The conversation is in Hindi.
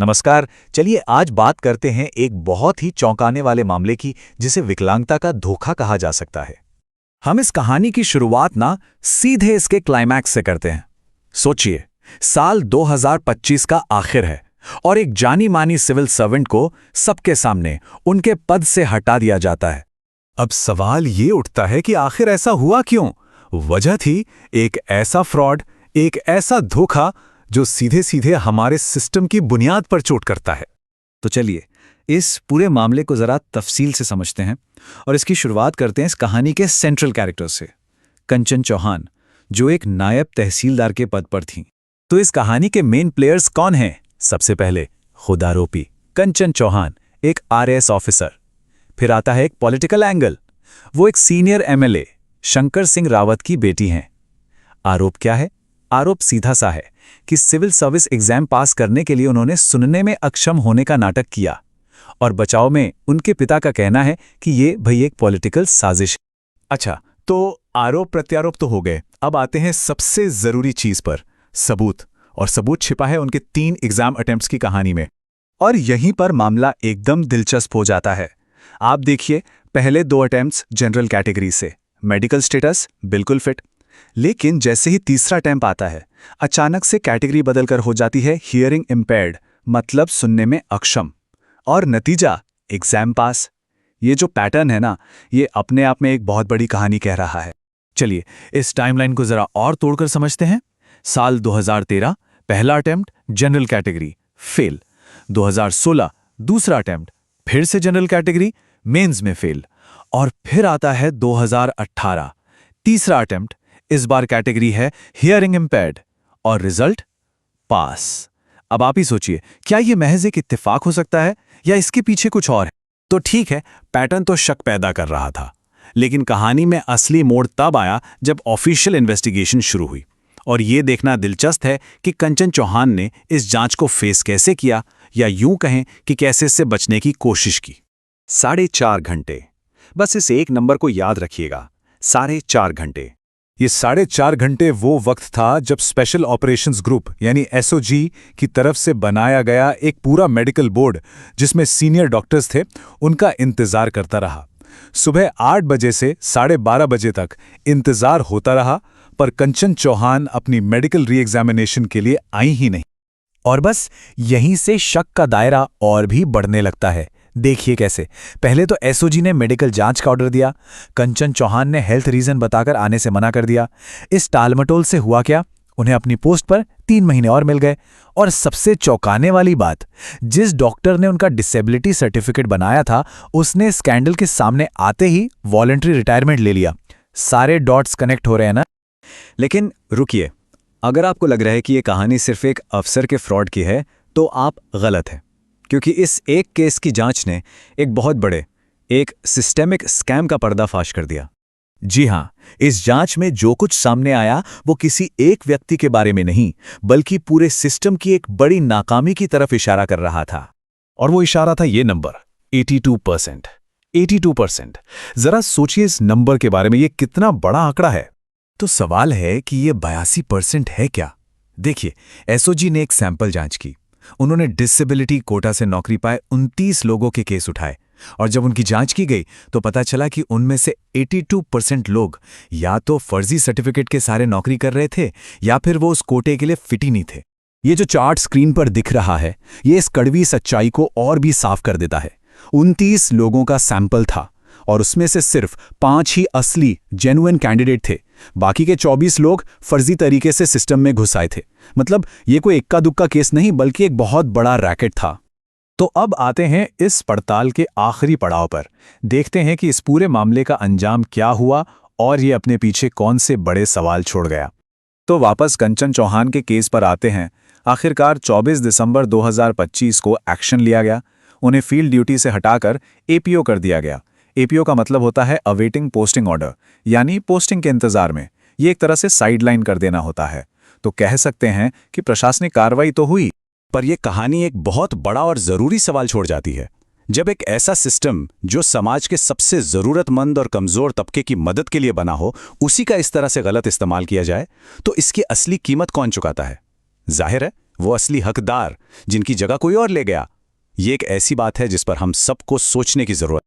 नमस्कार। चलिए आज बात करते हैं एक बहुत ही चौंकाने वाले मामले की जिसे विकलांगता का धोखा कहा जा सकता है। हम इस कहानी की शुरुआत ना सीधे इसके क्लाइमैक्स से करते हैं। सोचिए, साल 2025 का आखिर है और एक जानी मानी सिविल सर्वेंट को सबके सामने उनके पद से हटा दिया जाता है। अब सवाल ये उठता है कि आखिर ऐसा हुआ क्यों? वजह थी एक ऐसा फ्रॉड, एक ऐसा धोखा जो सीधे सीधे हमारे सिस्टम की बुनियाद पर चोट करता है। तो चलिए इस पूरे मामले को जरा तफसील से समझते हैं और इसकी शुरुआत करते हैं इस कहानी के सेंट्रल कैरेक्टर से, कंचन चौहान, जो एक नायब तहसीलदार के पद पर थीं। तो इस कहानी के मेन प्लेयर्स कौन हैं? सबसे पहले खुदारोपी कंचन चौहान, एक आरएएस ऑफिसर। फिर आता है एक पॉलिटिकल एंगल, वो एक सीनियर एमएलए शंकर सिंह रावत की बेटी हैं। आरोप क्या है? आरोप सीधा सा है कि सिविल सर्विस एग्जाम पास करने के लिए उन्होंने सुनने में अक्षम होने का नाटक किया, और बचाव में उनके पिता का कहना है कि ये भई एक पॉलिटिकल साजिश। अच्छा, तो आरोप प्रत्यारोप तो हो गए, अब आते हैं सबसे जरूरी चीज पर, सबूत। और सबूत छिपा है उनके 3 एग्जाम अटेम्प्ट्स की कहानी में। और यहीं पर मामला एकदम दिलचस्प हो जाता है। आप देखिए, पहले 2 अटेम्प्ट्स जनरल कैटेगरी से, मेडिकल स्टेटस बिल्कुल फिट। लेकिन जैसे ही तीसरा अटेम्प्ट आता है, अचानक से कैटेगरी बदलकर हो जाती है हियरिंग इम्पेयर्ड, मतलब सुनने में अक्षम, और नतीजा एग्जाम पास। ये जो पैटर्न है ना, ये अपने आप में एक बहुत बड़ी कहानी कह रहा है। चलिए इस टाइमलाइन को जरा और तोड़कर समझते हैं। साल 2013 पहला अटेम्प्ट जनरल कैटेगरी फेल, 2016 दूसरा अटेम्प्ट फिर से जनरल कैटेगरी मेंस में फेल, और फिर आता है 2018 तीसरा अटेम्प्ट, इस बार कैटेगरी है हियरिंग इम्पेयर्ड, और रिजल्ट पास। अब आप ही सोचिए, क्या यह महज एक इत्तेफाक हो सकता है या इसके पीछे कुछ और है? तो ठीक है, पैटर्न तो शक पैदा कर रहा था, लेकिन कहानी में असली मोड़ तब आया जब ऑफिशियल इन्वेस्टिगेशन शुरू हुई। और यह देखना दिलचस्प है कि कंचन चौहान ने इस जांच को फेस कैसे किया, या यूं कहें कि कैसे इससे बचने की कोशिश की। 4.5 घंटे, बस इस एक नंबर को याद रखिएगा, 4.5 घंटे। ये 4.5 घंटे वो वक्त था जब स्पेशल ऑपरेशंस ग्रुप यानी एसओजी की तरफ से बनाया गया एक पूरा मेडिकल बोर्ड, जिसमें सीनियर डॉक्टर्स थे, उनका इंतजार करता रहा। सुबह 8 बजे से 12:30 बजे तक इंतजार होता रहा, पर कंचन चौहान अपनी मेडिकल री एग्जामिनेशन के लिए आई ही नहीं। और बस यहीं से शक का दायरा और भी बढ़ने लगता है। देखिए कैसे। पहले तो एसओजी ने मेडिकल जांच का ऑर्डर दिया, कंचन चौहान ने हेल्थ रीजन बताकर आने से मना कर दिया। इस टालमटोल से हुआ क्या? उन्हें अपनी पोस्ट पर 3 महीने और मिल गए। और सबसे चौंकाने वाली बात, जिस डॉक्टर ने उनका डिसेबिलिटी सर्टिफिकेट बनाया था, उसने स्कैंडल के सामने आते ही वॉलंटरी रिटायरमेंट ले लिया। सारे डॉट्स कनेक्ट हो रहे हैं ना? लेकिन रुकिए, अगर आपको लग रहा है कि यह कहानी सिर्फ एक अफसर के फ्रॉड की है, तो आप गलत हैं। क्योंकि इस एक केस की जांच ने एक बहुत बड़े, एक सिस्टेमिक स्कैम का पर्दाफाश कर दिया। जी हां, इस जांच में जो कुछ सामने आया वो किसी एक व्यक्ति के बारे में नहीं, बल्कि पूरे सिस्टम की एक बड़ी नाकामी की तरफ इशारा कर रहा था। और वो इशारा था ये नंबर 82%। 82%। जरा सोचिए इस नंबर के बारे में, ये कितना बड़ा आंकड़ा है। तो सवाल है कि ये 82% है क्या? देखिए, एसओजी ने एक सैंपल जांच की। उन्होंने डिसेबिलिटी कोटा से नौकरी पाए 29 लोगों के केस उठाए, और जब उनकी जांच की गई तो पता चला कि उनमें से 82% लोग या तो फर्जी सर्टिफिकेट के सारे नौकरी कर रहे थे, या फिर वो उस कोटे के लिए फिट ही नहीं थे। ये जो चार्ट स्क्रीन पर दिख रहा है, ये इस कड़वी सच्चाई को और भी साफ कर देता है। 29 लोगों का सैंपल था, और उसमें से सिर्फ 5 ही असली जेन्युइन कैंडिडेट थे। बाकी के 24 लोग फर्जी तरीके से सिस्टम में घुस आए थे। मतलब ये कोई इक्का दुक्का केस नहीं, बल्कि एक बहुत बड़ा रैकेट था। तो अब आते हैं इस पड़ताल के आखिरी पड़ाव पर। देखते हैं कि इस पूरे मामले का अंजाम क्या हुआ और ये अपने पीछे कौन से बड़े सवाल छोड़ गया। तो वापस कंचन चौहान के केस पर आते हैं। आखिरकार 24 दिसंबर 2025 को एक्शन लिया गया। उन्हें फील्ड ड्यूटी से हटाकर एपीओ कर दिया गया। एपीओ का मतलब होता है अवेटिंग पोस्टिंग ऑर्डर, यानी पोस्टिंग के इंतजार में। ये एक तरह से साइडलाइन कर देना होता है। तो कह सकते हैं कि प्रशासनिक कार्रवाई तो हुई, पर यह कहानी एक बहुत बड़ा और जरूरी सवाल छोड़ जाती है। जब एक ऐसा सिस्टम जो समाज के सबसे जरूरतमंद और कमजोर तबके की मदद के लिए बना हो, उसी का इस तरह से गलत इस्तेमाल किया जाए, तो इसकी असली कीमत कौन चुकाता है? जाहिर है वो असली हकदार जिनकी जगह कोई और ले गया। ये एक ऐसी बात है जिस पर हम सबको सोचने की जरूरत